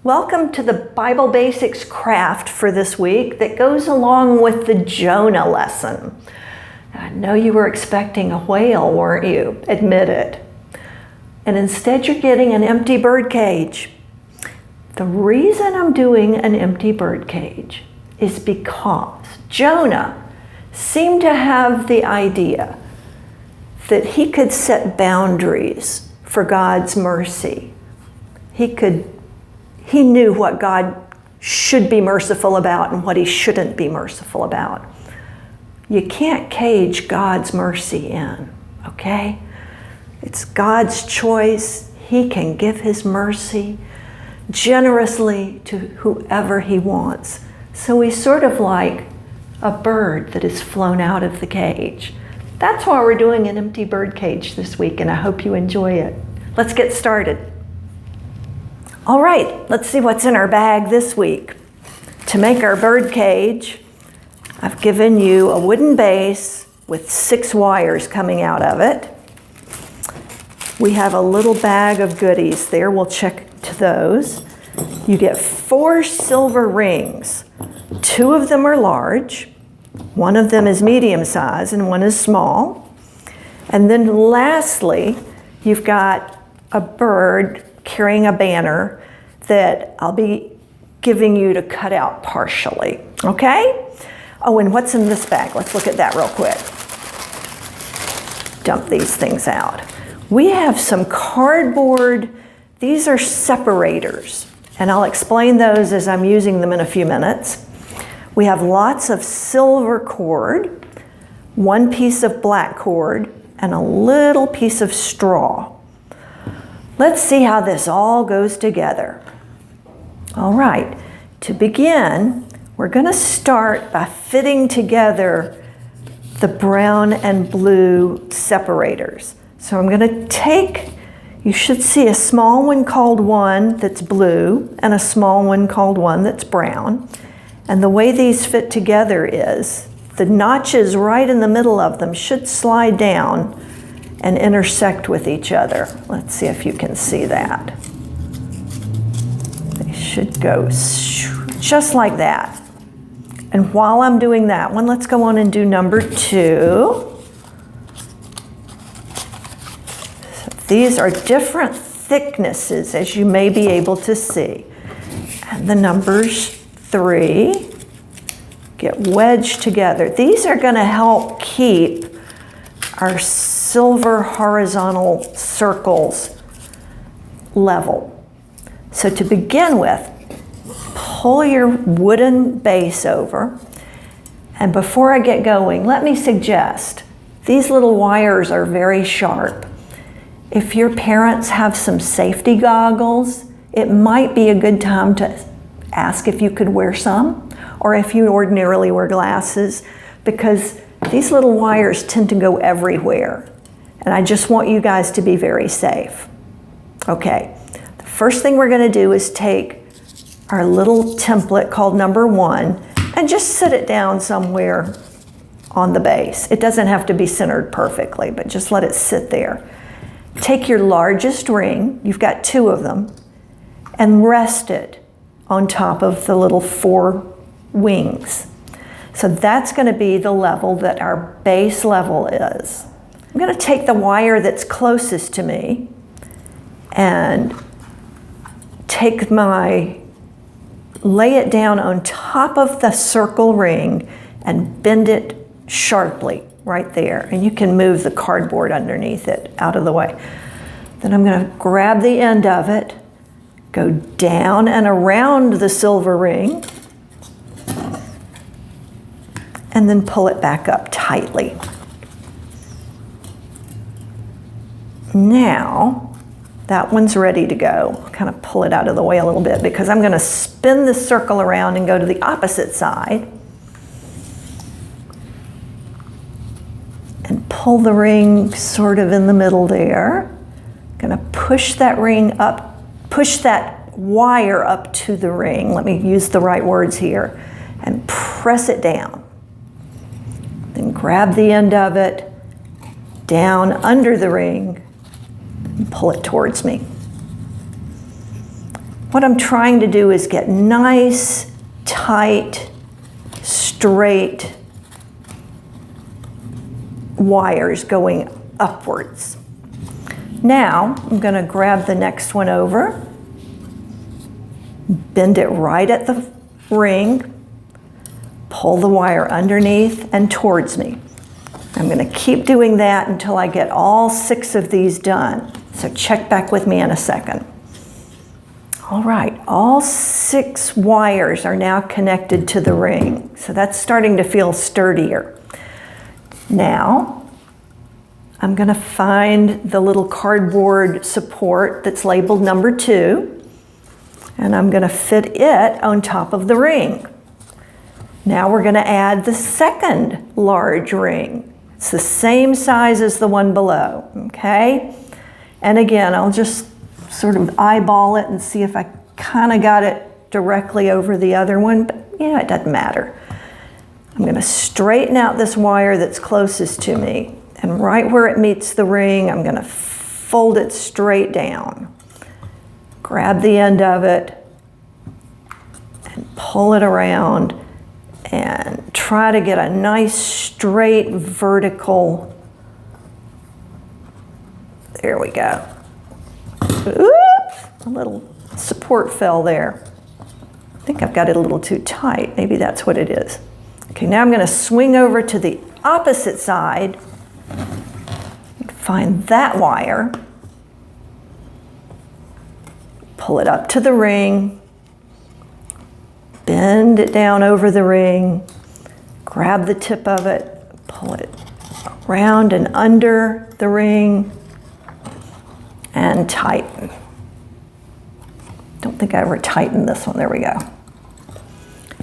Welcome to the Bible Basics craft for this week that goes along with the Jonah lesson. I know you were expecting a whale, weren't you? Admit it. And instead you're getting an empty birdcage. The reason I'm doing an empty birdcage is because Jonah seemed to have the idea that he could set boundaries for God's mercy. He knew what God should be merciful about and what he shouldn't be merciful about. You can't cage God's mercy in, okay? It's God's choice. He can give his mercy generously to whoever he wants. So he's sort of like a bird that has flown out of the cage. That's why we're doing an empty bird cage this week, and I hope you enjoy it. Let's get started. All right, let's see what's in our bag this week. To make our bird cage, I've given you a wooden base with 6 wires coming out of it. We have a little bag of goodies there. We'll check to those. You get 4 silver rings. 2 of them are large. 1 of them is medium size and 1 is small. And then lastly, you've got a bird carrying a banner that I'll be giving you to cut out partially, okay? Oh, and what's in this bag? Let's look at that real quick. Dump these things out. We have some cardboard. These are separators, and I'll explain those as I'm using them in a few minutes. We have lots of silver cord, 1 piece of black cord, and a little piece of straw. Let's see how this all goes together. All right, to begin, we're going to start by fitting together the brown and blue separators. So I'm going to take, you should see a small one called 1 that's blue and a small one called 1 that's brown. And the way these fit together is the notches right in the middle of them should slide down and intersect with each other. Let's see if you can see that. They should go just like that. And while I'm doing that one, let's go on and do number 2. So these are different thicknesses, as you may be able to see. And the numbers 3 get wedged together. These are going to help keep our silver horizontal circles level. So to begin with, pull your wooden base over. And before I get going, let me suggest, these little wires are very sharp. If your parents have some safety goggles, it might be a good time to ask if you could wear some, or if you ordinarily wear glasses, because these little wires tend to go everywhere. And I just want you guys to be very safe. Okay, the first thing we're going to do is take our little template called number 1 and just sit it down somewhere on the base. It doesn't have to be centered perfectly, but just let it sit there. Take your largest ring, you've got 2 of them, and rest it on top of the little 4 wings. So that's going to be the level that our base level is. I'm going to take the wire that's closest to me and lay it down on top of the circle ring and bend it sharply right there. And you can move the cardboard underneath it out of the way. Then I'm going to grab the end of it, go down and around the silver ring, and then pull it back up tightly. Now, that one's ready to go. I'll kind of pull it out of the way a little bit because I'm going to spin the circle around and go to the opposite side. And pull the ring sort of in the middle there. Going to push that ring up, push that wire up to the ring. Let me use the right words here. And press it down. Then grab the end of it, down under the ring, and pull it towards me. What I'm trying to do is get nice, tight, straight wires going upwards. Now, I'm going to grab the next one over, bend it right at the ring, pull the wire underneath and towards me. I'm going to keep doing that until I get all 6 of these done. So check back with me in a second. All right, all 6 wires are now connected to the ring. So that's starting to feel sturdier. Now, I'm going to find the little cardboard support that's labeled number 2, and I'm going to fit it on top of the ring. Now we're going to add the second large ring. It's the same size as the one below, okay? And again, I'll just sort of eyeball it and see if I kind of got it directly over the other one, but it doesn't matter. I'm going to straighten out this wire that's closest to me, and right where it meets the ring, I'm going to fold it straight down. Grab the end of it and pull it around and try to get a nice straight vertical. There we go. Oops, a little support fell there. I think I've got it a little too tight. Maybe that's what it is. Okay, now I'm going to swing over to the opposite side, find that wire, pull it up to the ring, bend it down over the ring, grab the tip of it, pull it around and under the ring, and tighten. Don't think I ever tightened this one. There we go.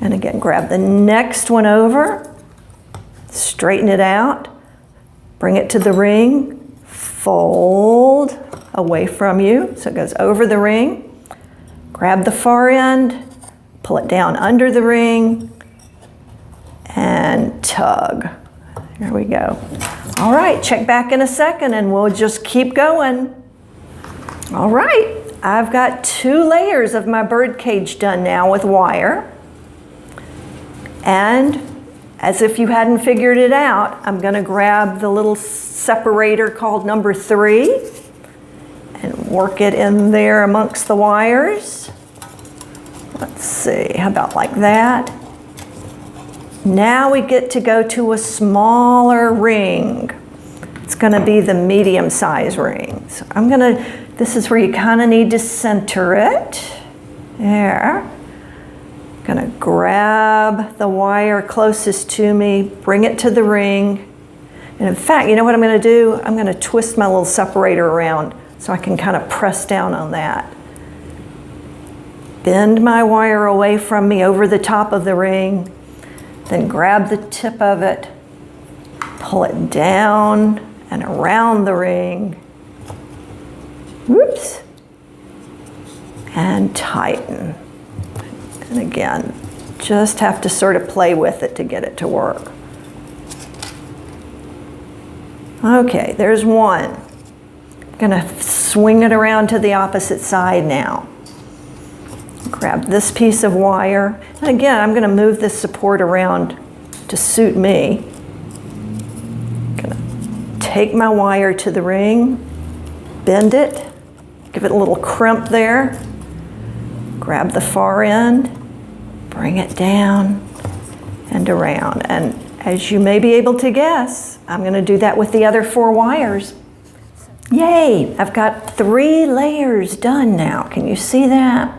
And again, grab the next one over, straighten it out, bring it to the ring, fold away from you so it goes over the ring, grab the far end, pull it down under the ring, and tug. There we go. All right, check back in a second and we'll just keep going. All right, I've got 2 layers of my bird cage done now with wire. And as if you hadn't figured it out, I'm going to grab the little separator called number 3 and work it in there amongst the wires. Let's see, how about like that? Now we get to go to a smaller ring. It's going to be the medium size ring. So this is where you kind of need to center it. There. Gonna grab the wire closest to me, bring it to the ring. And in fact, you know what I'm gonna do? I'm gonna twist my little separator around so I can kind of press down on that. Bend my wire away from me over the top of the ring, then grab the tip of it, pull it down and around the ring. Whoops. And tighten. And again, just have to sort of play with it to get it to work. Okay, there's one. I'm gonna swing it around to the opposite side now. Grab this piece of wire. And again, I'm gonna move this support around to suit me. Gonna take my wire to the ring, bend it, give it a little crimp there, grab the far end, bring it down and around. And as you may be able to guess, I'm going to do that with the other 4 wires. Yay! I've got 3 layers done now. Can you see that?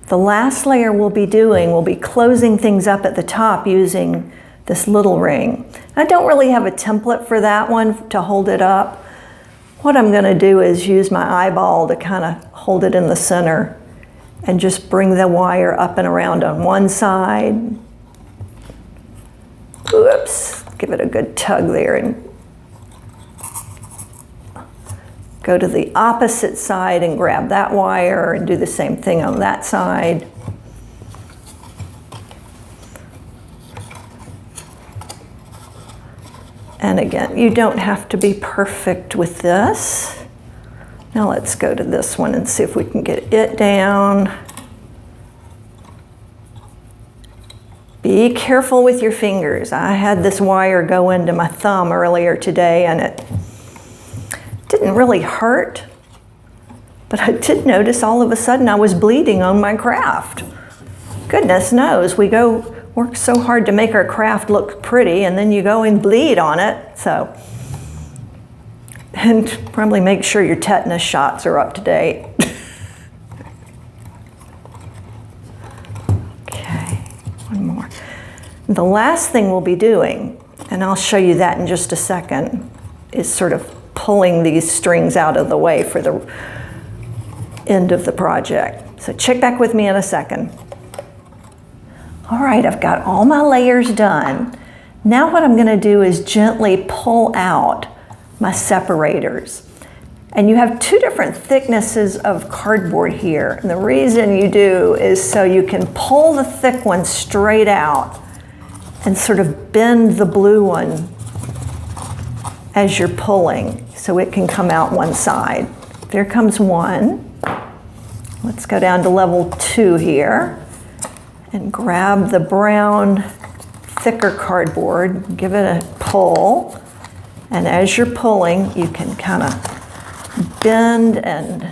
The last layer we'll be closing things up at the top using this little ring. I don't really have a template for that one to hold it up. What I'm going to do is use my eyeball to kind of hold it in the center and just bring the wire up and around on one side. Oops, give it a good tug there and go to the opposite side and grab that wire and do the same thing on that side. And again, you don't have to be perfect with this. Now let's go to this one and see if we can get it down. Be careful with your fingers. I had this wire go into my thumb earlier today and it didn't really hurt, but I did notice all of a sudden I was bleeding on my craft. Goodness knows, we go work so hard to make our craft look pretty and then you go and bleed on it, so. And probably make sure your tetanus shots are up to date. Okay, one more. The last thing we'll be doing, and I'll show you that in just a second, is sort of pulling these strings out of the way for the end of the project. So check back with me in a second. All right, I've got all my layers done. Now what I'm gonna do is gently pull out my separators. And you have two different thicknesses of cardboard here. And the reason you do is so you can pull the thick one straight out and sort of bend the blue one as you're pulling so it can come out one side. There comes one. Let's go down to level 2 here and grab the brown, thicker cardboard, give it a pull. And as you're pulling, you can kind of bend and